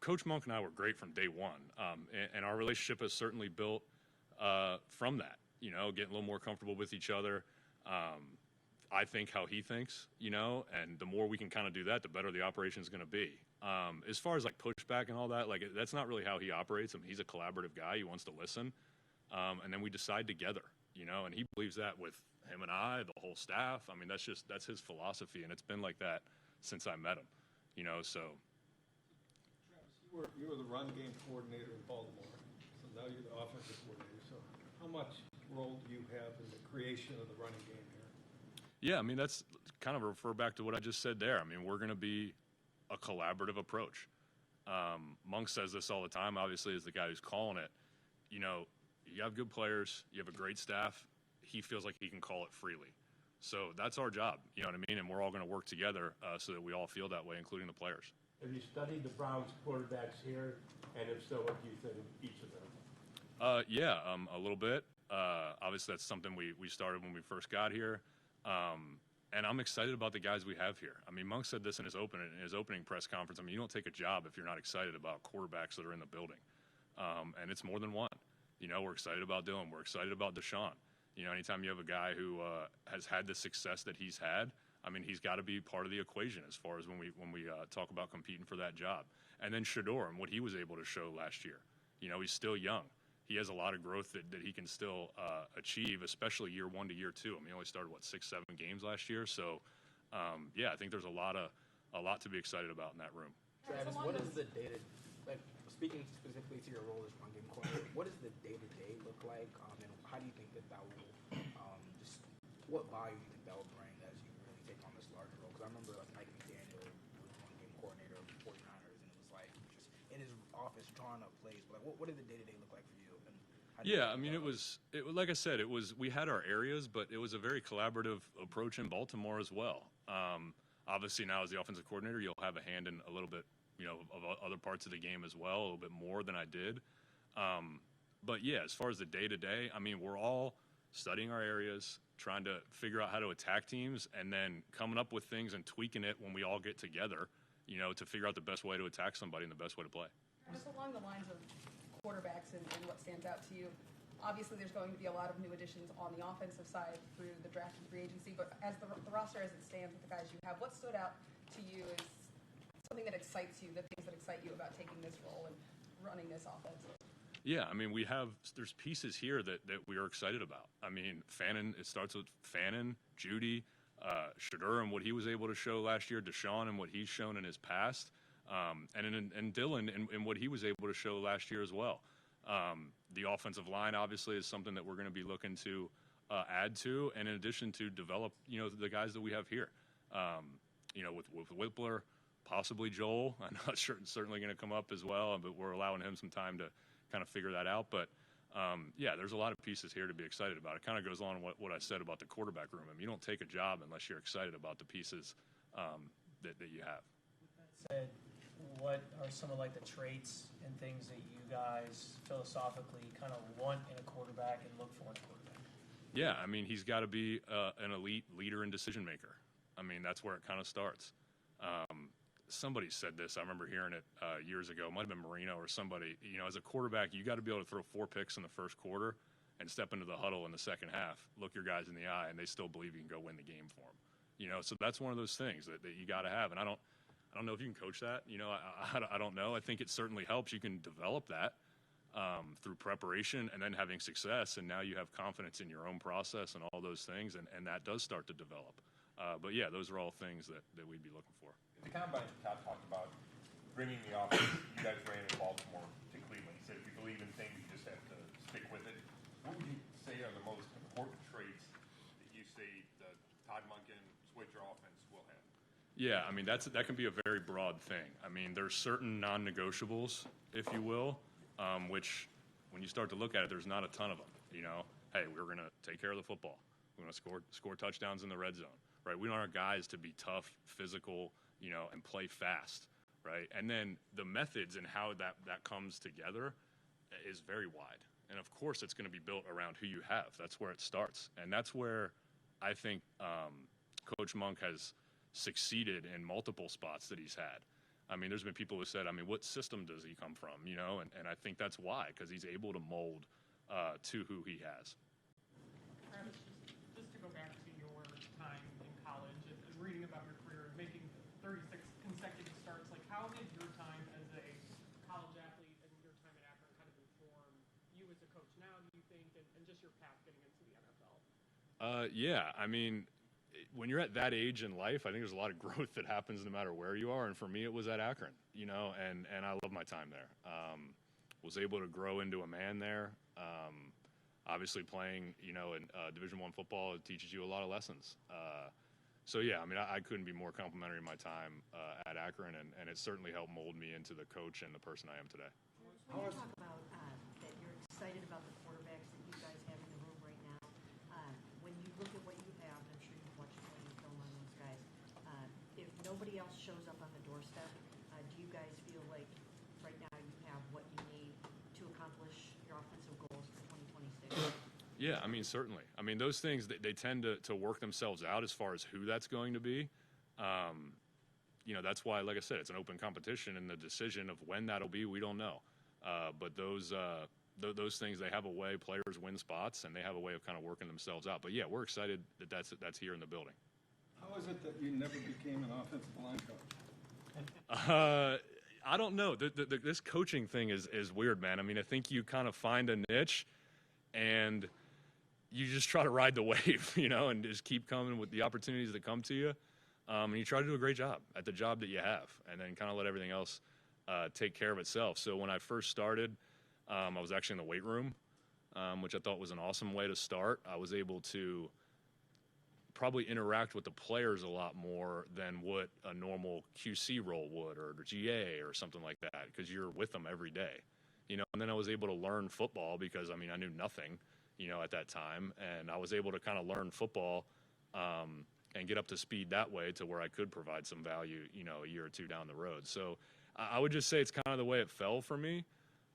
Coach Monk and I were great from day one, and our relationship has certainly built from that. You know, getting a little more comfortable with each other. I think how he thinks, you know, and the more we can kind of do that, the better the operation is going to be. As far as like pushback and all that, like that's not really how he operates. I mean, he's a collaborative guy. He wants to listen, and then we decide together, you know. And he believes that with him and I, the whole staff. I mean, that's his philosophy, and it's been like that since I met him, you know. So, Travis, you were the run game coordinator in Baltimore, so now you're the offensive coordinator. So, how much role do you have in the creation of the running game here? Yeah, I mean, that's kind of a refer back to what I just said there. I mean, we're going to be a collaborative approach. Monk says this all the time, obviously, as the guy who's calling it. You know, you have good players, you have a great staff. He feels like he can call it freely. So that's our job, you know what I mean? And we're all going to work together so that we all feel that way, including the players. Have you studied the Browns quarterbacks here? And if so, what do you think of each of them? Yeah, a little bit. Obviously, that's something we started when we first got here. And I'm excited about the guys we have here. I mean, Monk said this in his opening press conference. I mean, you don't take a job if you're not excited about quarterbacks that are in the building. And it's more than one. You know, we're excited about Dylan. We're excited about Deshaun. You know, anytime you have a guy who has had the success that he's had, I mean, he's got to be part of the equation as far as when we talk about competing for that job. And then SHEDEUR and what he was able to show last year. You know, he's still young. He has a lot of growth that he can still achieve, especially year one to year two. I mean, he only started, 6-7 games last year. So, yeah, I think there's a lot to be excited about in that room. Travis, what is the day-to-day, like, speaking specifically to your role as run game coordinator, what does the day-to-day look like, and how do you think that will, just what value do you think that will bring as you really take on this larger role? Because I remember, like, Mike McDaniel was run game coordinator of the 49ers, and it was, like, just in his office drawing up plays. But, like, what did the day-to-day look like for you? Yeah, I mean, it was like I said, we had our areas, but it was a very collaborative approach in Baltimore as well. Obviously, now as the offensive coordinator, you'll have a hand in a little bit, you know, of other parts of the game as well, a little bit more than I did. But yeah, as far as the day-to-day, I mean, we're all studying our areas, trying to figure out how to attack teams, and then coming up with things and tweaking it when we all get together, you know, to figure out the best way to attack somebody and the best way to play. Just along the lines of quarterbacks and what stands out to you, obviously there's going to be a lot of new additions on the offensive side through the draft and free agency, but as the roster as it stands with the guys you have, what stood out to you is something that excites you, the things that excite you about taking this role and running this offense? Yeah, I mean, there's pieces here that we are excited about. I mean, it starts with Fannin, Judy, SHEDEUR and what he was able to show last year, Deshaun and what he's shown in his past, and Dylan and what he was able to show last year as well. The offensive line obviously is something that we're going to be looking to add to, and in addition to develop, you know, the guys that we have here. You know, with Whippler, possibly Joel. I know it's certainly going to come up as well, but we're allowing him some time to kind of figure that out. But yeah, there's a lot of pieces here to be excited about. It kind of goes on what I said about the quarterback room. I mean, you don't take a job unless you're excited about the pieces that you have. With that said, what are some of like the traits and things that you guys philosophically kind of want in a quarterback and look for in a quarterback? Yeah, I mean, he's got to be an elite leader and decision maker. I mean, that's where it kind of starts. Somebody said this. I remember hearing it years ago. It might have been Marino or somebody. You know, as a quarterback, you got to be able to throw 4 picks in the first quarter and step into the huddle in the second half, look your guys in the eye, and they still believe you can go win the game for them. You know, so that's one of those things that you got to have. And I don't know if you can coach that. You know, I don't know. I think it certainly helps. You can develop that through preparation and then having success. And now you have confidence in your own process and all those things. And that does start to develop. But yeah, those are all things that we'd be looking for. The combine Todd talked about bringing the offense you guys ran in Baltimore to Cleveland. He said if you believe in things, you just have to stick with it. What would you say are the most important traits that you say the Todd Monken Switzer offense will have? Yeah, I mean, that can be a very broad thing. I mean, there's certain non-negotiables, if you will, which when you start to look at it, there's not a ton of them. You know, hey, we're going to take care of the football. We're going to score touchdowns in the red zone, right? We want our guys to be tough, physical, you know, and play fast, right? And then the methods and how that comes together is very wide. And of course, it's going to be built around who you have. That's where it starts. And that's where I think Coach Monk has succeeded in multiple spots that he's had. I mean, there's been people who said, I mean, what system does he come from? You know, and I think that's why, because he's able to mold to who he has. Travis, just to go back to your time in college and reading about your career and making 36 consecutive starts, like how did your time as a college athlete and your time at Akron kind of inform you as a coach now, do you think, and just your path getting into the NFL? Yeah, I mean, when you're at that age in life, I think there's a lot of growth that happens no matter where you are. And for me, it was at Akron, you know, and I love my time there. Was able to grow into a man there. Obviously playing, you know, in Division I football, it teaches you a lot of lessons. So yeah, I mean, I couldn't be more complimentary of my time at Akron, and it certainly helped mold me into the coach and the person I am today. When you talk about that you're excited about the quarterbacks that you guys have in the room right now, when you look at what you have, and I'm sure you've watched plenty of film on those guys, if nobody else shows up on the doorstep, do you guys feel like right now you have what you need to accomplish your offensive goals for 2026? Yeah, I mean, certainly. I mean, those things, they tend to work themselves out as far as who that's going to be. You know, that's why, like I said, it's an open competition, and the decision of when that'll be, we don't know. But those things, they have a way. Players win spots, and they have a way of kind of working themselves out. But yeah, we're excited that that's here in the building. How is it that you never became an offensive line coach? I don't know. This coaching thing is weird, man. I mean, I think you kind of find a niche, and you just try to ride the wave, you know, and just keep coming with the opportunities that come to you. And you try to do a great job at the job that you have, and then kind of let everything else take care of itself. So when I first started, I was actually in the weight room, which I thought was an awesome way to start. I was able to probably interact with the players a lot more than what a normal QC role would, or GA or something like that, because you're with them every day, you know. And then I was able to learn football because, I mean, I knew nothing, you know, at that time, and I was able to kind of learn football and get up to speed that way to where I could provide some value, you know, a year or two down the road. So I would just say it's kind of the way it fell for me.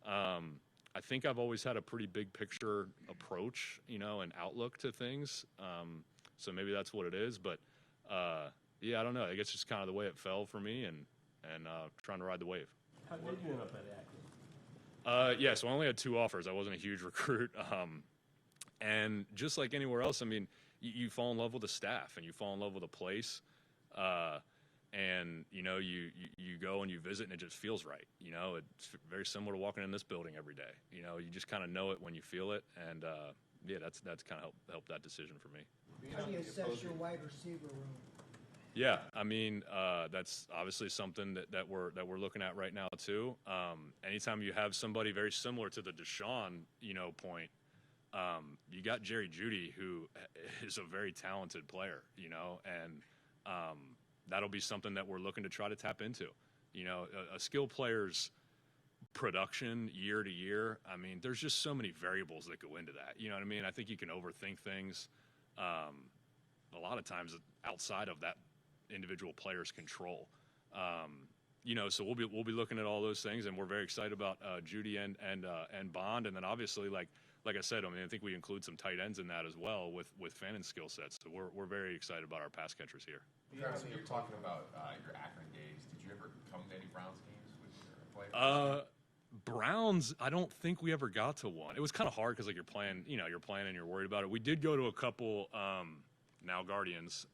I think I've always had a pretty big picture approach, you know, and outlook to things. So maybe that's what it is. But, yeah, I don't know. I guess it's just kind of the way it fell for me, and trying to ride the wave. How did you end up at Akron? Yeah, so I only had 2 offers. I wasn't a huge recruit. And just like anywhere else, I mean, you fall in love with the staff, and you fall in love with a place. And, you know, you go and you visit, and it just feels right. You know, it's very similar to walking in this building every day. You know, you just kind of know it when you feel it. And, yeah, that's kind of helped that decision for me. How do you assess your wide receiver room? Yeah, I mean, that's obviously something that we're looking at right now too. Anytime you have somebody very similar to the Deshaun, you know, point, you got Jerry Jeudy, who is a very talented player, you know, and that'll be something that we're looking to try to tap into. You know, a skilled player's production year to year, I mean, there's just so many variables that go into that. You know what I mean? I think you can overthink things a lot of times outside of that individual player's control. You know, so we'll be looking at all those things, and we're very excited about Jeudy and Bond, and then obviously, like I said, I mean, I think we include some tight ends in that as well with Fannon's skill sets. So we're very excited about our pass catchers here. Travis, when you're talking about your Akron days, did you ever come to any Browns games with your players? Browns, I don't think we ever got to one. It was kind of hard because, like, you're playing and you're worried about it. We did go to a couple now Guardians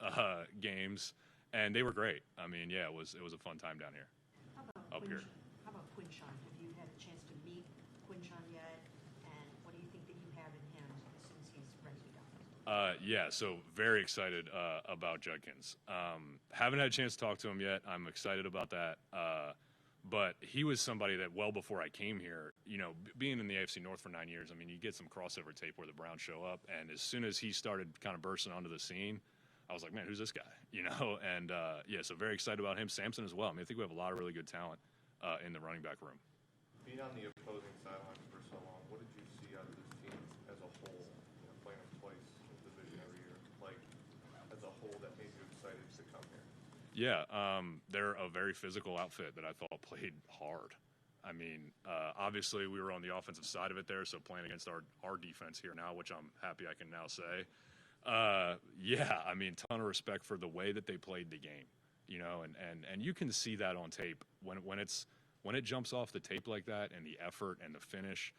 games, and they were great. I mean, yeah, it was a fun time down here. How about Quinshon? Have you had a chance to meet Quinshon yet? And what do you think that you have in him as soon as he's ready to go? Yeah, so very excited about Judkins. Haven't had a chance to talk to him yet. I'm excited about that. But he was somebody that well before I came here, you know, being in the AFC North for 9 years, I mean, you get some crossover tape where the Browns show up, and as soon as he started kind of bursting onto the scene, I was like, man, who's this guy? You know, and yeah, so very excited about him. Samson as well. I mean, I think we have a lot of really good talent in the running back room. Being on the opposing sidelines for so long, what did you see out of this team as a whole, you know, playing twice in the division every year, like as a whole that made you excited to come here? Yeah, they're a very physical outfit that I thought played hard. I mean, obviously we were on the offensive side of it there, so playing against our defense here now, which I'm happy I can now say. Yeah, I mean, ton of respect for the way that they played the game. you know, and you can see that on tape when it jumps off the tape like that, and the effort and the finish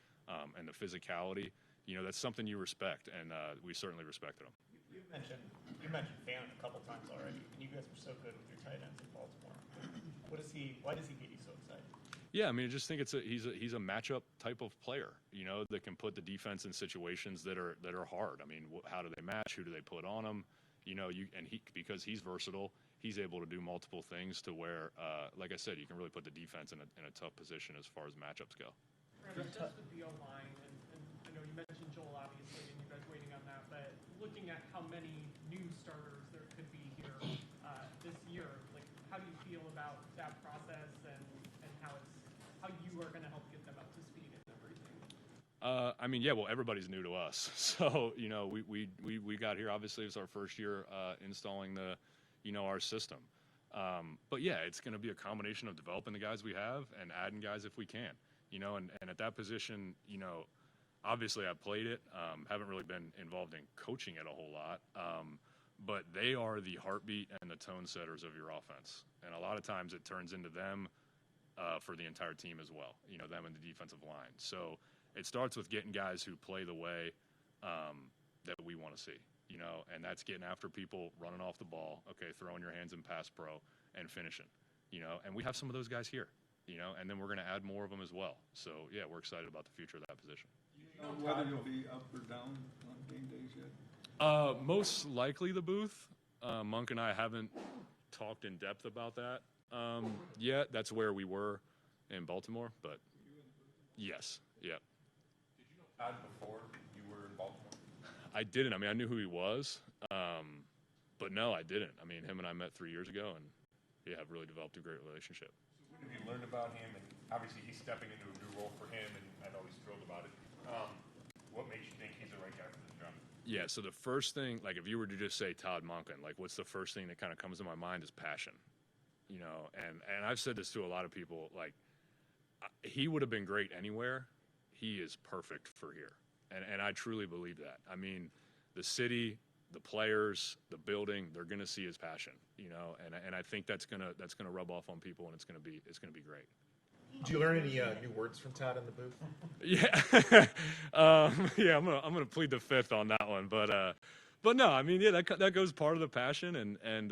and the physicality, you know, that's something you respect, and we certainly respected him. You mentioned Fannin a couple times already, and you guys were so good with your tight ends in Baltimore. Why does he get you so excited? Yeah, I mean, I just think he's a matchup type of player, you know, that can put the defense in situations that are hard. I mean, how do they match? Who do they put on him? You know, because he's versatile, he's able to do multiple things to where, like I said, you can really put the defense in a tough position as far as matchups go. Brandon, just with the O-line, and I know you mentioned Joel, obviously, and you guys waiting on that, but looking at how many new starters there could be here this year, like, how do you feel about that process and how you are going to help get them up to speed and everything? I mean, yeah, well, everybody's new to us. So, you know, we got here, obviously, it was our first year installing our system. But yeah, it's going to be a combination of developing the guys we have and adding guys if we can, you know, and at that position, you know, obviously I played it, haven't really been involved in coaching it a whole lot. But they are the heartbeat and the tone setters of your offense. And a lot of times it turns into them for the entire team as well, you know, them and the defensive line. So it starts with getting guys who play the way that we want to see, you know, and that's getting after people, running off the ball, okay, throwing your hands in pass pro, and finishing, you know. And we have some of those guys here, you know, and then we're going to add more of them as well. So, yeah, we're excited about the future of that position. Do you know whether you'll be up or down on game days yet? Most likely the booth. Monk and I haven't talked in depth about that yet. That's where we were in Baltimore, but yes, yeah. Did you know Todd before you were in Baltimore? I didn't. I mean, I knew who he was, but no, I didn't. I mean, him and I met 3 years ago, and yeah, have really developed a great relationship. So what have you learned about him? And obviously he's stepping into a new role for him, and I know he's thrilled about it. What makes you think he's the right guy for this job? Yeah, so the first thing, like if you were to just say Todd Monken, like what's the first thing that kind of comes to my mind is passion, you know, and I've said this to a lot of people, like he would have been great anywhere. He is perfect for here. And I truly believe that. I mean, the city, the players, the building, they're going to see his passion, you know, and I think that's going to rub off on people, and it's going to be great. Did you learn any new words from Todd in the booth? Yeah, yeah. I'm gonna plead the fifth on that one, but no. I mean, yeah, that goes part of the passion, and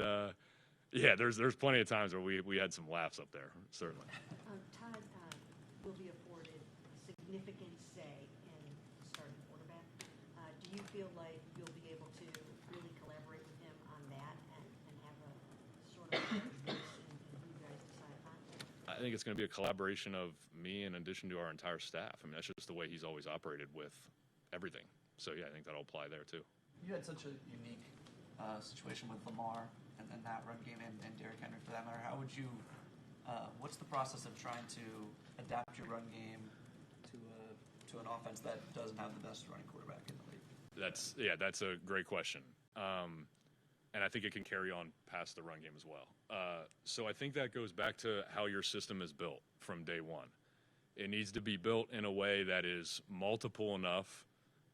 yeah, there's plenty of times where we had some laughs up there, certainly. Todd will be afforded a significant say in starting quarterback. Do you feel like you'll be able to really collaborate with him on that and have a sort of voice in who you guys decide upon? I think it's going to be a collaboration of me in addition to our entire staff. I mean, that's just the way he's always operated with everything. So, yeah, I think that'll apply there, too. You had such a unique situation with Lamar and that run game and Derrick Henry, for that matter. How would you what's the process of trying to adapt your run game to an offense that doesn't have the best running quarterback in the league? That's a great question. And I think it can carry on past the run game as well. So I think that goes back to how your system is built from day one. It needs to be built in a way that is multiple enough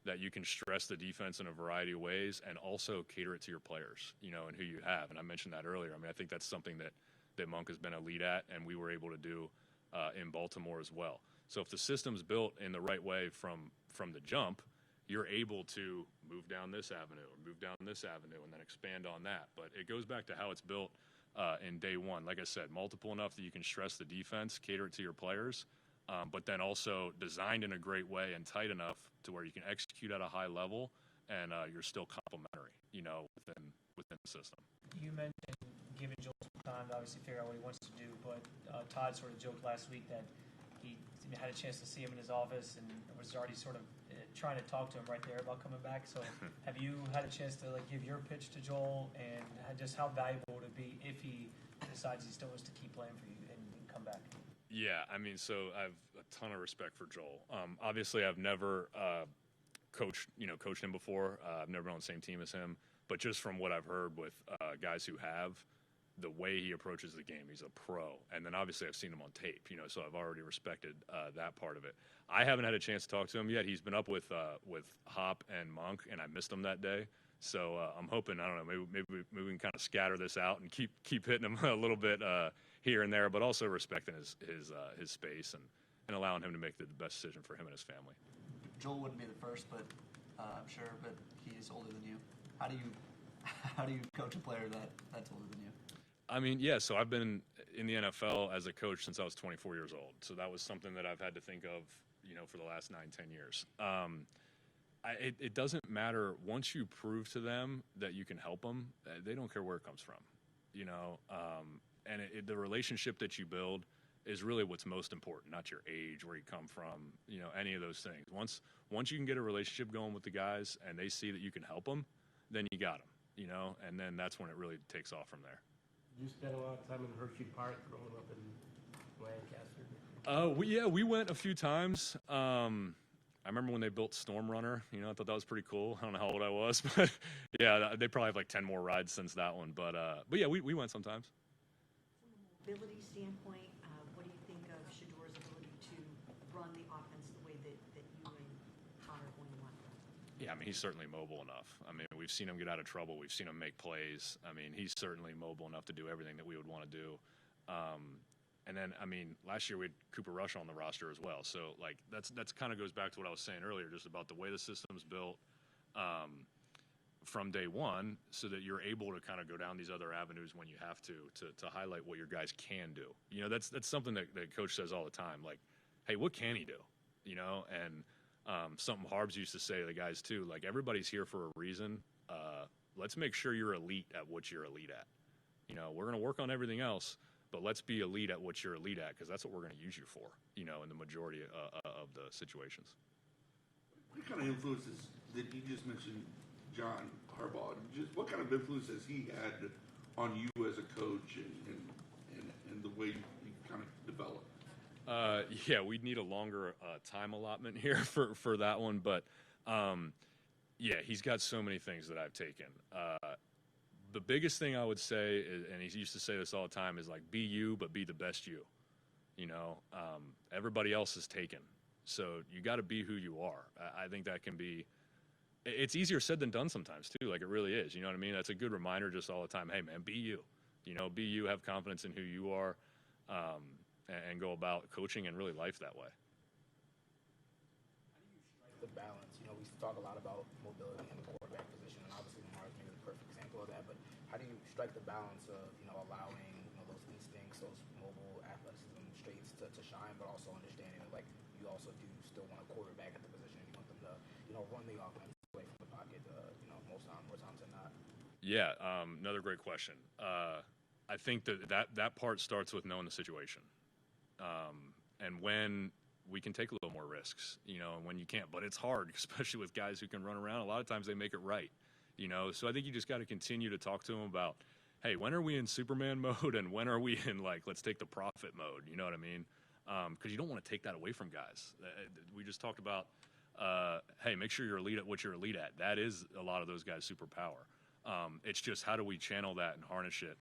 that you can stress the defense in a variety of ways and also cater it to your players, you know, and who you have. And I mentioned that earlier. I mean, I think that's something that Monk has been a lead at, and we were able to do in Baltimore as well. So if the system's built in the right way from the jump, you're able to move down this avenue or move down this avenue and then expand on that. But it goes back to how it's built in day one. Like I said, multiple enough that you can stress the defense, cater it to your players, but then also designed in a great way and tight enough to where you can execute at a high level and you're still complementary, you know, within the system. You mentioned giving Joel some time to obviously figure out what he wants to do, but Todd sort of joked last week that he had a chance to see him in his office and was already sort of trying to talk to him right there about coming back. So have you had a chance to give your pitch to Joel, and just how valuable would it be if he decides he still wants to keep playing for you and come back? Yeah, I mean, so I have a ton of respect for Joel. Obviously, I've never coached him before. I've never been on the same team as him, but just from what I've heard with guys who have, the way he approaches the game, he's a pro. And then obviously I've seen him on tape, you know, so I've already respected that part of it. I haven't had a chance to talk to him yet. He's been up with Hop and Monk, and I missed him that day. So I'm hoping, I don't know, maybe we can kind of scatter this out and keep hitting him a little bit here and there, but also respecting his space and allowing him to make the best decision for him and his family. Joel wouldn't be the first, but I'm sure, but he's older than you. How do you coach a player that's older than you? I mean, yeah, so I've been in the NFL as a coach since I was 24 years old. So that was something that I've had to think of, for the last 10 years. It doesn't matter. Once you prove to them that you can help them, they don't care where it comes from, and the relationship that you build is really what's most important, not your age, where you come from, any of those things. Once you can get a relationship going with the guys and they see that you can help them, then you got them, and then that's when it really takes off from there. You spent a lot of time in Hershey Park growing up in Lancaster. We went a few times. I remember when they built Storm Runner. I thought that was pretty cool. I don't know how old I was, but yeah, they probably have like 10 more rides since that one. But yeah, we went sometimes. From a mobility standpoint, what do you think of SHEDEUR's ability to run the offense the way that you and Connor are going to want to? Yeah, I mean, he's certainly mobile enough. I mean, we've seen him get out of trouble. We've seen him make plays. I mean, he's certainly mobile enough to do everything that we would want to do. And then, I mean, last year we had Cooper Rush on the roster as well. So, like, that's kind of goes back to what I was saying earlier, just about the way the system's built from day one, so that you're able to kind of go down these other avenues when you have to highlight what your guys can do. That's something that Coach says all the time. Like, hey, what can he do? And something Harbs used to say to the guys too, like, everybody's here for a reason. Let's make sure you're elite at what you're elite at. We're going to work on everything else, but let's be elite at what you're elite at, because that's what we're going to use you for, in the majority of the situations. What kind of influences did you just mention, John Harbaugh? Just what kind of influence has he had on you as a coach and the way you kind of developed? Yeah, we'd need a longer time allotment here for that one, but yeah, he's got so many things that I've taken. The biggest thing I would say is, and he used to say this all the time, is like, be you, but be the best you. Everybody else is taken, so you got to be who you are. I think that can be. It's easier said than done sometimes too. Like, it really is. You know what I mean? That's a good reminder just all the time. Hey, man, be you. Be you. Have confidence in who you are, and go about coaching and really life that way. How do you strike the balance? We talk a lot about mobility in the quarterback position, and obviously Lamar is maybe the perfect example of that. But how do you strike the balance of allowing those instincts, those mobile athleticism traits to shine, but also understanding that, like, you also do still want a quarterback at the position. You want them to run the offense away from the pocket. More times than not. Yeah, another great question. I think that part starts with knowing the situation, and when we can take a little more risks, and when you can't. But it's hard, especially with guys who can run around. A lot of times they make it right, So I think you just got to continue to talk to them about, hey, when are we in Superman mode, and when are we in, like, let's take the profit mode? You know what I mean? Because you don't want to take that away from guys. We just talked about, hey, make sure you're elite at what you're elite at. That is a lot of those guys' superpower. It's just, how do we channel that and harness it,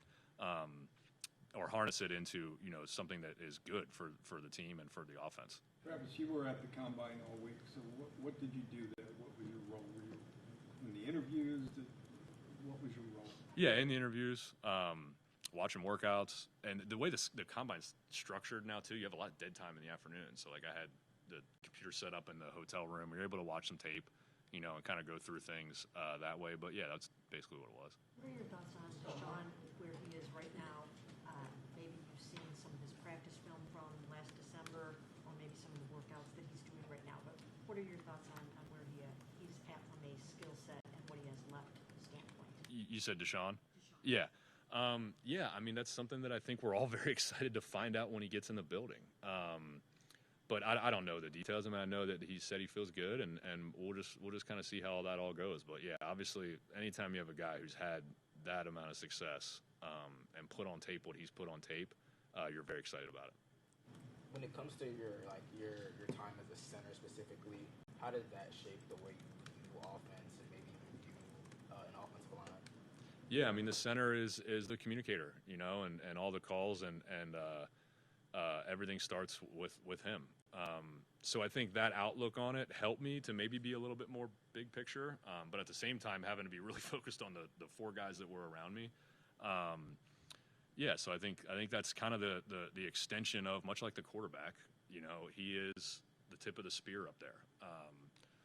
or harness it into something that is good for the team and for the offense. Travis, you were at the Combine all week, so what did you do there? What was your role? Were you in the interviews? What was your role? Yeah, in the interviews, watching workouts, and the way the Combine's structured now too, you have a lot of dead time in the afternoon. So, like, I had the computer set up in the hotel room. We were able to watch some tape, and kind of go through things that way. But yeah, that's basically what it was. What are your thoughts on Sean, where he is right now? Maybe you've seen some of his practice film from last December, or maybe some of the workouts that he's doing right now. But what are your thoughts on where he's at from a skill set and what he has left standpoint? You said Deshaun? Yeah. Yeah, I mean, that's something that I think we're all very excited to find out when he gets in the building. But I don't know the details. I mean, I know that he said he feels good, and we'll just kind of see how that all goes. But yeah, obviously, anytime you have a guy who's had that amount of success and put on tape what he's put on tape, you're very excited about it. When it comes to your time as a center specifically, how did that shape the way you view offense and maybe even view an offensive line? Yeah, I mean, the center is the communicator, and all the calls and everything starts with him. So I think that outlook on it helped me to maybe be a little bit more big picture, but at the same time having to be really focused on the four guys that were around me. Yeah, so I think that's kind of the extension of, much like the quarterback, you know, he is the tip of the spear up there.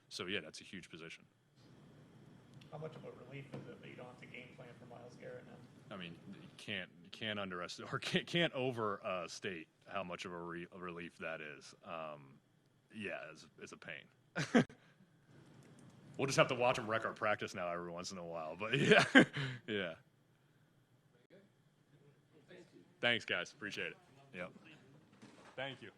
So yeah, that's a huge position. How much of a relief is it that you don't have to game plan for Myles Garrett now? I mean, you can't underestimate or can't overstate how much of a relief that is. Yeah, it's a pain. We'll just have to watch him wreck our practice now every once in a while. But yeah, yeah. Thanks, guys. Appreciate it. Yep. Thank you.